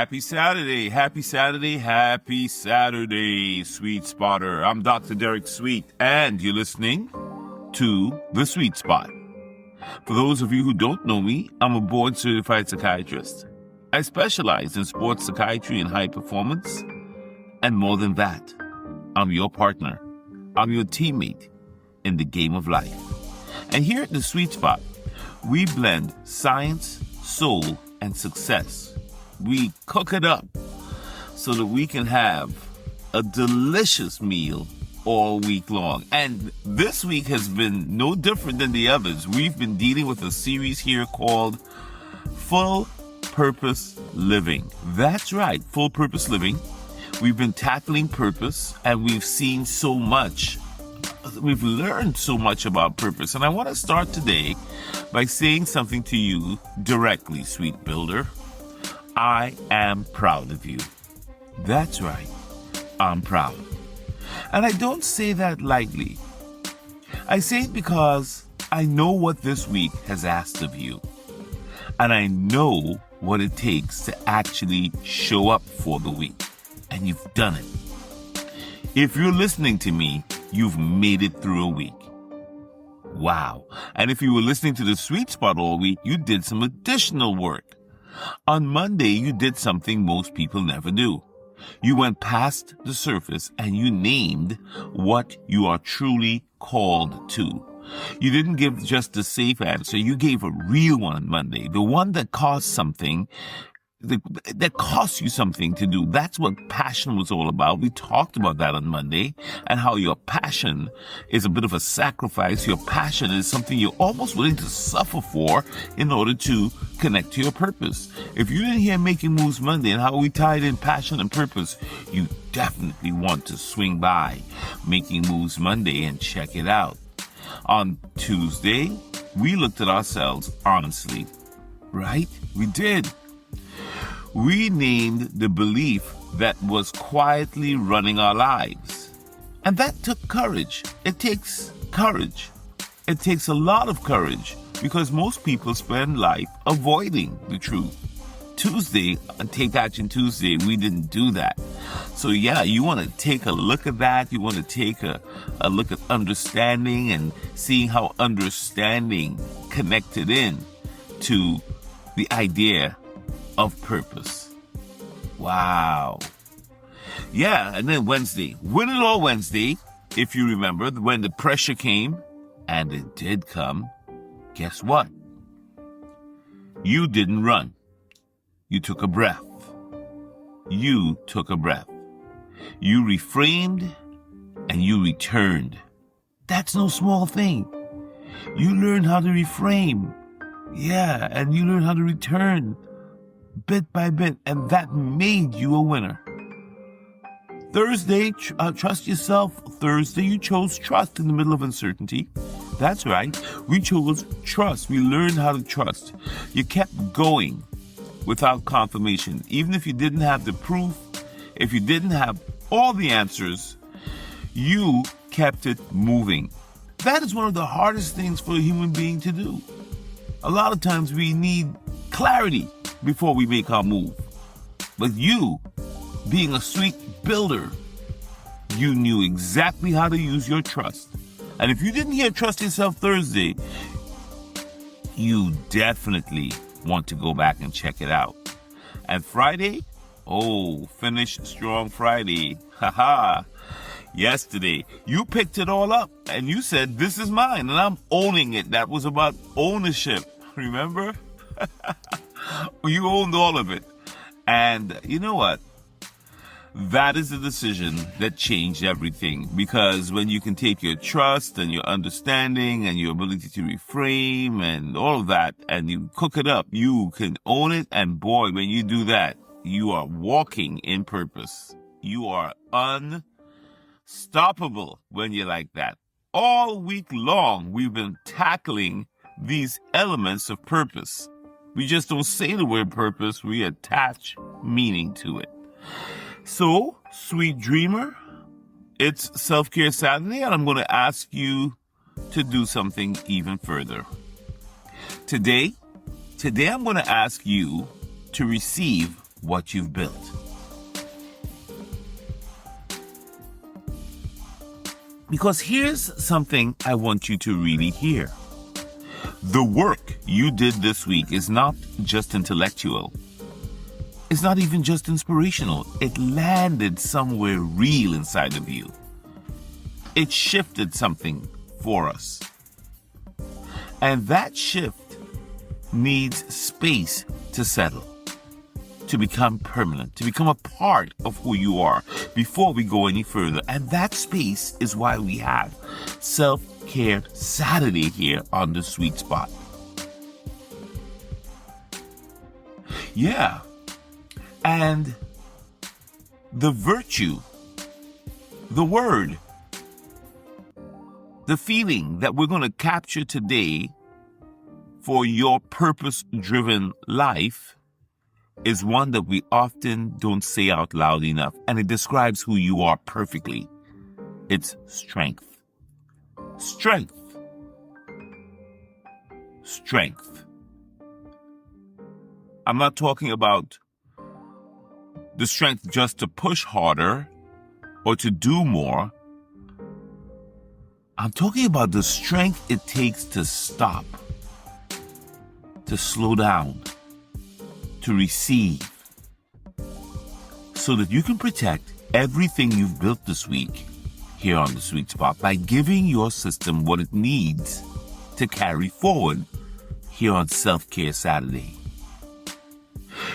Happy Saturday, happy Saturday, happy Saturday, Sweet Spotter. I'm Dr. Derek Sweet, and you're listening to The Sweet Spot. For those of you who don't know me, I'm a board-certified psychiatrist. I specialize in sports psychiatry and high performance, and more than that, I'm your partner. I'm your teammate in the game of life. And here at The Sweet Spot, we blend science, soul, and success. We cook it up so that we can have a delicious meal all week long. And this week has been no different than the others. We've been dealing with a series here called Full Purpose Living. That's right, Full Purpose Living. We've been tackling purpose, and we've seen so much. We've learned so much about purpose. And I want to start today by saying something to you directly, sweet builder. I am proud of you. That's right. I'm proud. And I don't say that lightly. I say it because I know what this week has asked of you. And I know what it takes to actually show up for the week. And you've done it. If you're listening to me, you've made it through a week. Wow. And if you were listening to The Sweet Spot all week, you did some additional work. On Monday, you did something most people never do. You went past the surface and you named what you are truly called to. You didn't give just a safe answer. You gave a real one on Monday, the one that costs something, that costs you something to do. That's what passion was all about. We talked about that on Monday, and how your passion is a bit of a sacrifice. Your passion is something you're almost willing to suffer for in order to connect to your purpose. If you didn't hear Making Moves Monday and how we tied in passion and purpose, you definitely want to swing by Making Moves Monday and check it out. On Tuesday, we looked at ourselves honestly, right? We did. We named the belief that was quietly running our lives. And that took courage. It takes courage. It takes a lot of courage, because most people spend life avoiding the truth. Tuesday, on Take Action Tuesday, we didn't do that. So yeah, you want to take a look at that. You want to take a look at understanding and seeing how understanding connected in to the idea of purpose. Wow. Yeah, and then Wednesday, Win It All Wednesday, if you remember, when the pressure came, and it did come, guess what? You didn't run. You took a breath. You took a breath. You reframed and you returned. That's no small thing. You learned how to reframe. Yeah, and you learned how to return bit by bit, and that made you a winner. Thursday, trust yourself. Thursday, you chose trust in the middle of uncertainty. That's right. We chose trust. We learned how to trust. You kept going without confirmation. Even if you didn't have the proof, if you didn't have all the answers, you kept it moving. That is one of the hardest things for a human being to do. A lot of times we need clarity before we make our move. But you, being a sweet builder, you knew exactly how to use your trust. And if you didn't hear Trust Yourself Thursday, you definitely want to go back and check it out. And Friday, Finish Strong Friday. Haha. Yesterday, you picked it all up and you said, this is mine and I'm owning it. That was about ownership. Remember? You owned all of it. And you know what? That is a decision that changed everything, because when you can take your trust and your understanding and your ability to reframe and all of that and you cook it up, you can own it. And boy, when you do that, you are walking in purpose. You are unstoppable when you're like that. All week long, we've been tackling these elements of purpose. We just don't say the word purpose, we attach meaning to it. So, sweet dreamer, it's Self-Care Saturday, and I'm going to ask you to do something even further. Today I'm going to ask you to receive what you've built. Because here's something I want you to really hear. The work you did this week is not just intellectual. It's not even just inspirational. It landed somewhere real inside of you. It shifted something for us. And that shift needs space to settle, to become permanent, to become a part of who you are before we go any further. And that space is why we have Self-Care Saturday here on The Sweet Spot. Yeah. And the virtue, the word, the feeling that we're going to capture today for your purpose-driven life is one that we often don't say out loud enough, and it describes who you are perfectly. It's strength. Strength. Strength. I'm not talking about the strength just to push harder or to do more. I'm talking about the strength it takes to stop, to slow down, to receive, so that you can protect everything you've built this week here on The Sweet Spot by giving your system what it needs to carry forward here on Self-Care Saturday.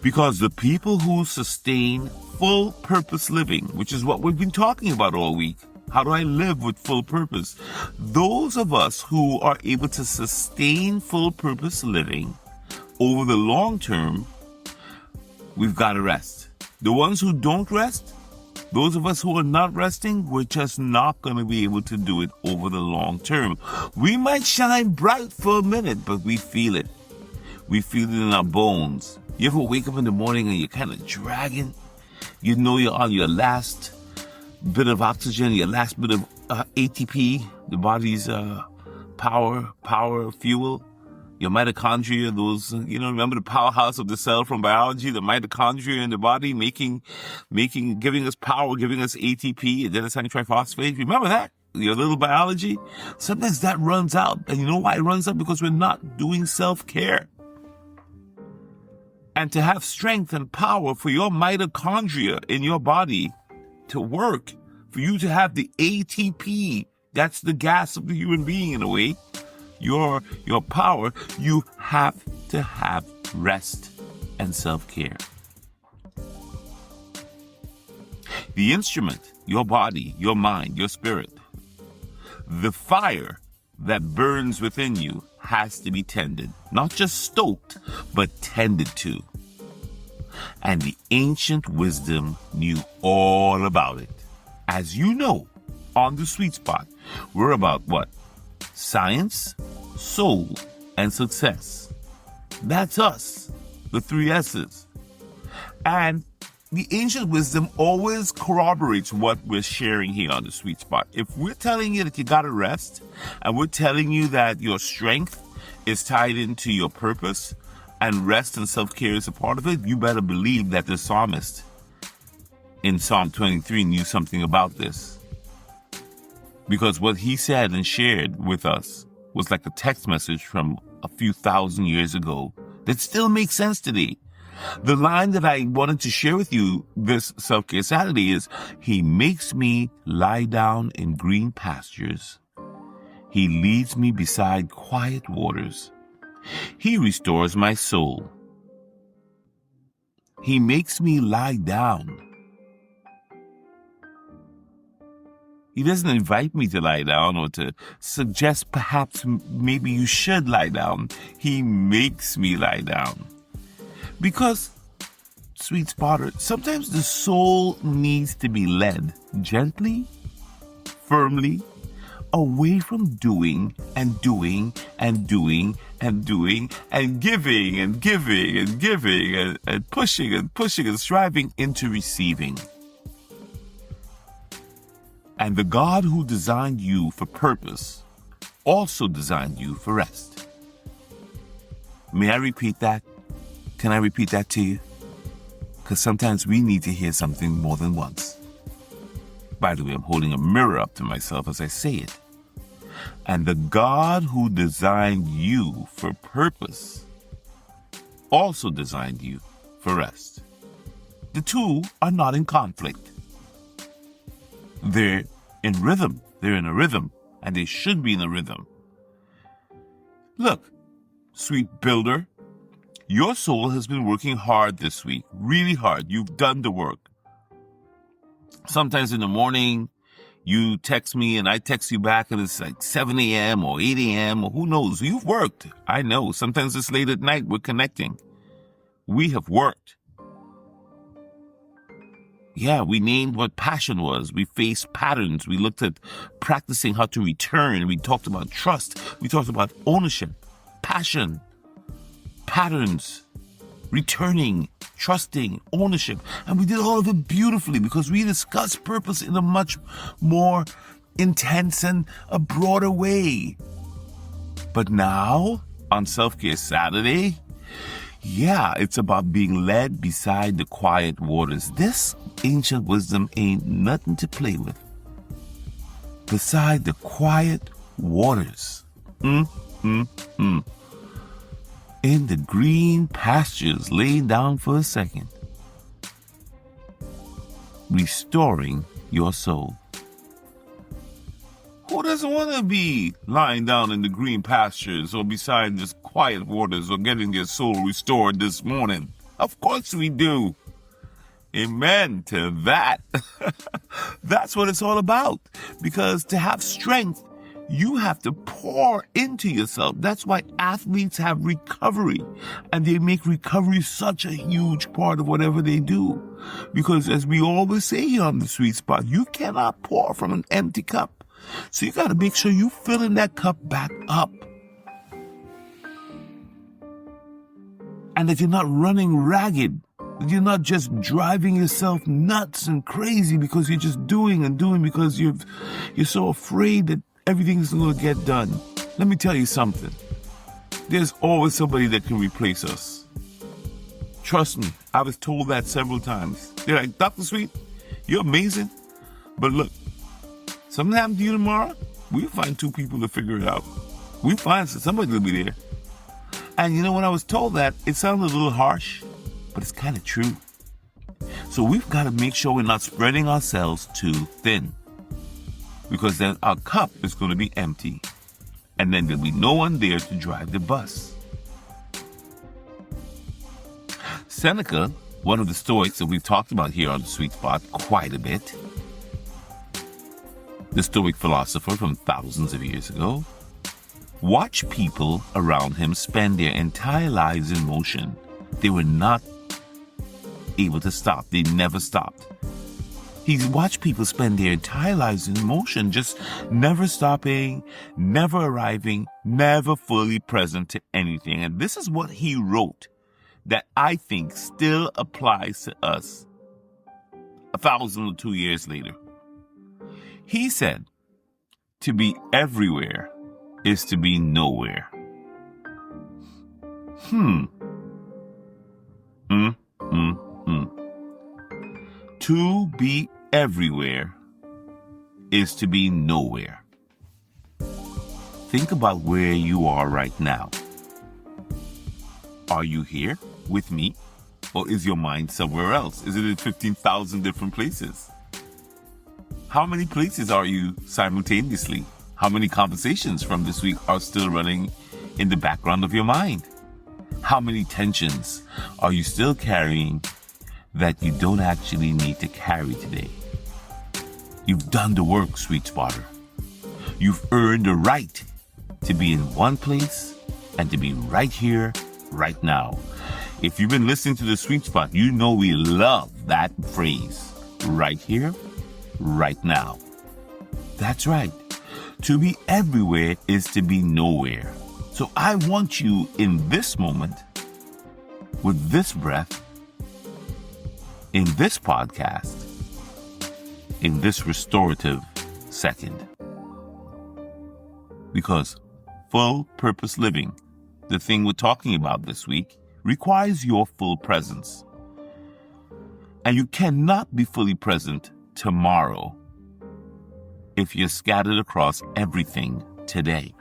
Because the people who sustain full purpose living, which is what we've been talking about all week, how do I live with full purpose? Those of us who are able to sustain full purpose living over the long term, we've got to rest. The ones who don't rest, those of us who are not resting, we're just not going to be able to do it over the long term. We might shine bright for a minute, but we feel it. We feel it in our bones. You ever wake up in the morning and you're kind of dragging? You know you're on your last bit of oxygen, your last bit of ATP, the body's power fuel. Your mitochondria, those, remember the powerhouse of the cell from biology, the mitochondria in the body giving us power, giving us ATP, adenosine triphosphate. Remember that? Your little biology? Sometimes that runs out. And you know why it runs out? Because we're not doing self-care. And to have strength and power for your mitochondria in your body to work, for you to have the ATP, that's the gas of the human being in a way, your power, you have to have rest and self-care. The instrument, your body, your mind, your spirit, the fire that burns within you has to be tended, not just stoked, but tended to. And the ancient wisdom knew all about it. As you know, on The Sweet Spot, we're about what? Science, soul, and success. That's us, the 3 S's. And the ancient wisdom always corroborates what we're sharing here on The Sweet Spot. If we're telling you that you gotta rest, and we're telling you that your strength is tied into your purpose, and rest and self-care is a part of it, you better believe that the psalmist in Psalm 23 knew something about this. Because what he said and shared with us was like a text message from a few thousand years ago that still makes sense today. The line that I wanted to share with you this Self-Care Saturday is, He makes me lie down in green pastures. He leads me beside quiet waters. He restores my soul. He makes me lie down. He doesn't invite me to lie down or to suggest perhaps maybe you should lie down. He makes me lie down. Because, sweet spotter, sometimes the soul needs to be led gently, firmly, away from doing and doing and doing and doing and giving and giving and giving and pushing and striving into receiving. And the God who designed you for purpose also designed you for rest. May I repeat that? Can I repeat that to you? Because sometimes we need to hear something more than once. By the way, I'm holding a mirror up to myself as I say it. And the God who designed you for purpose also designed you for rest. The two are not in conflict. They're in rhythm. They're in a rhythm, and they should be in a rhythm. Look, sweet builder, your soul has been working hard this week, really hard. You've done the work. Sometimes in the morning, you text me and I text you back and it's like 7 a.m. or 8 a.m. or who knows. You've worked. I know. Sometimes it's late at night. We're connecting. We have worked. Yeah, we named what passion was. We faced patterns. We looked at practicing how to return. We talked about trust. We talked about ownership, passion, patterns, returning, trusting, ownership. And we did all of it beautifully because we discussed purpose in a much more intense and a broader way. But now, on Self-Care Saturday, yeah, it's about being led beside the quiet waters. This ancient wisdom ain't nothing to play with. Beside the quiet waters. In the green pastures, lay down for a second. Restoring your soul. Who doesn't want to be lying down in the green pastures or beside this quiet waters or getting their soul restored this morning? Of course we do. Amen to that. That's what it's all about. Because to have strength, you have to pour into yourself. That's why athletes have recovery. And they make recovery such a huge part of whatever they do. Because as we always say here on The Sweet Spot, you cannot pour from an empty cup. So you got to make sure you filling that cup back up. And that you're not running ragged. That you're not just driving yourself nuts and crazy because you're just doing and doing because you're so afraid that everything's going to get done. Let me tell you something. There's always somebody that can replace us. Trust me, I was told that several times. They're like, Dr. Sweet, you're amazing. But look, something happened to you tomorrow, we'll find two people to figure it out. We'll find somebody will be there. And you know, when I was told that, it sounded a little harsh, but it's kind of true. So we've got to make sure we're not spreading ourselves too thin. Because then our cup is going to be empty. And then there'll be no one there to drive the bus. Seneca, one of the Stoics that we've talked about here on The Sweet Spot quite a bit, the Stoic philosopher from thousands of years ago, watched people around him spend their entire lives in motion. They were not able to stop. They never stopped. He's watched people spend their entire lives in motion, just never stopping, never arriving, never fully present to anything. And this is what he wrote that I think still applies to us 1,002 years later. He said, to be everywhere is to be nowhere. To be everywhere is to be nowhere. Think about where you are right now. Are you here with me? Or is your mind somewhere else? Is it in 15,000 different places? How many places are you simultaneously? How many conversations from this week are still running in the background of your mind? How many tensions are you still carrying that you don't actually need to carry today? You've done the work, sweet spotter. You've earned the right to be in one place and to be right here, right now. If you've been listening to The Sweet Spot, you know we love that phrase. Right here, right now. That's right. To be everywhere is to be nowhere. So I want you in this moment, with this breath, in this podcast, in this restorative second. Because full purpose living, the thing we're talking about this week, requires your full presence. And you cannot be fully present tomorrow if you're scattered across everything today.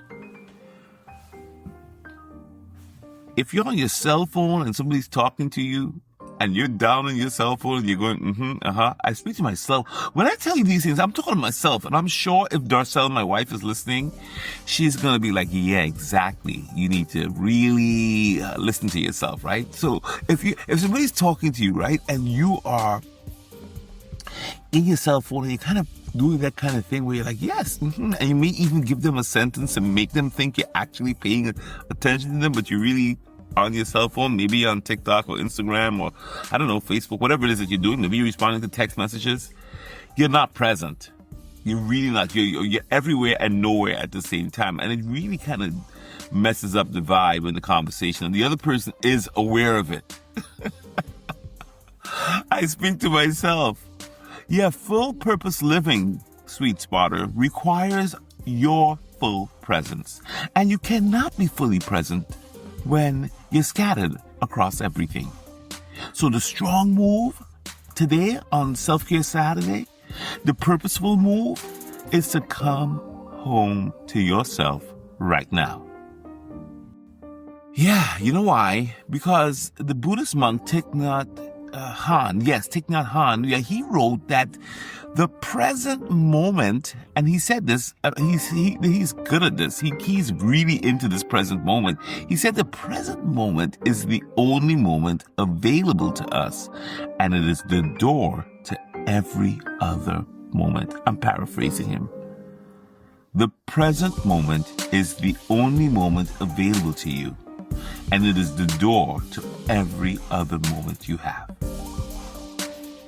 If you're on your cell phone and somebody's talking to you and you're down on your cell phone and you're going, I speak to myself. When I tell you these things, I'm talking to myself. And I'm sure if Darcel, my wife, is listening, she's going to be like, yeah, exactly. You need to really listen to yourself, right? So if somebody's talking to you, right, and you are in your cell phone and you're kind of doing that kind of thing where you're like, yes, and you may even give them a sentence and make them think you're actually paying attention to them, but you're really on your cell phone, maybe on TikTok or Instagram or, I don't know, Facebook, whatever it is that you're doing. Maybe you're responding to text messages. You're not present. You're really not. You're everywhere and nowhere at the same time. And it really kind of messes up the vibe in the conversation. And the other person is aware of it. I speak to myself. Yeah, full purpose living, sweet spotter, requires your full presence. And you cannot be fully present when you're scattered across everything. So the strong move today on Self-Care Saturday, the purposeful move is to come home to yourself right now. Yeah, you know why? Because the Buddhist monk Thich Nhat Hanh, he wrote that the present moment, and he said this, he's good at this, he's really into this present moment. He said the present moment is the only moment available to us, and it is the door to every other moment. I'm paraphrasing him. The present moment is the only moment available to you, and it is the door to every other moment you have.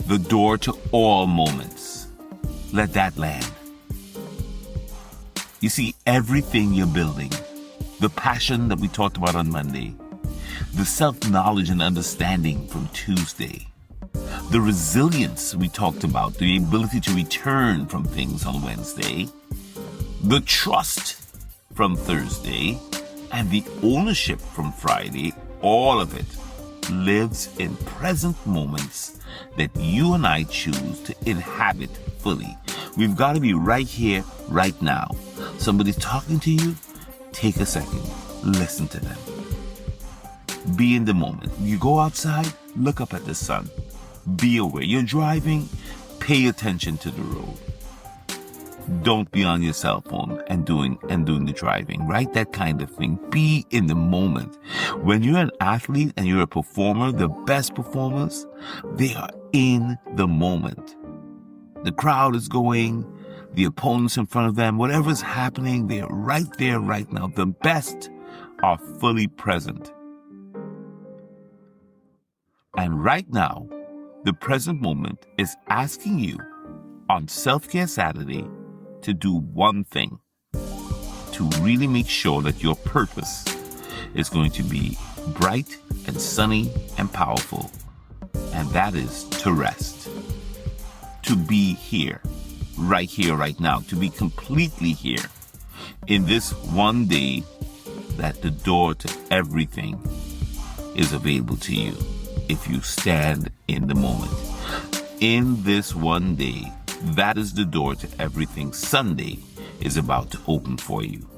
The door to all moments. Let that land. You see, everything you're building, the passion that we talked about on Monday, the self-knowledge and understanding from Tuesday, the resilience we talked about, the ability to return from things on Wednesday, the trust from Thursday, and the ownership from Friday, all of it lives in present moments that you and I choose to inhabit fully. We've got to be right here, right now. Somebody's talking to you, take a second, listen to them. Be in the moment. You go outside, look up at the sun. Be aware. You're driving, pay attention to the road. Don't be on your cell phone and doing the driving, right? That kind of thing. Be in the moment. When you're an athlete and you're a performer, the best performers, they are in the moment. The crowd is going, the opponents in front of them, whatever's happening, they're right there right now. The best are fully present. And right now, the present moment is asking you on Self-Care Saturday to do one thing, to really make sure that your purpose is going to be bright and sunny and powerful, and that is to rest, to be here, right now, to be completely here in this one day that the door to everything is available to you if you stand in the moment. In this one day, that is the door to everything Sunday is about to open for you.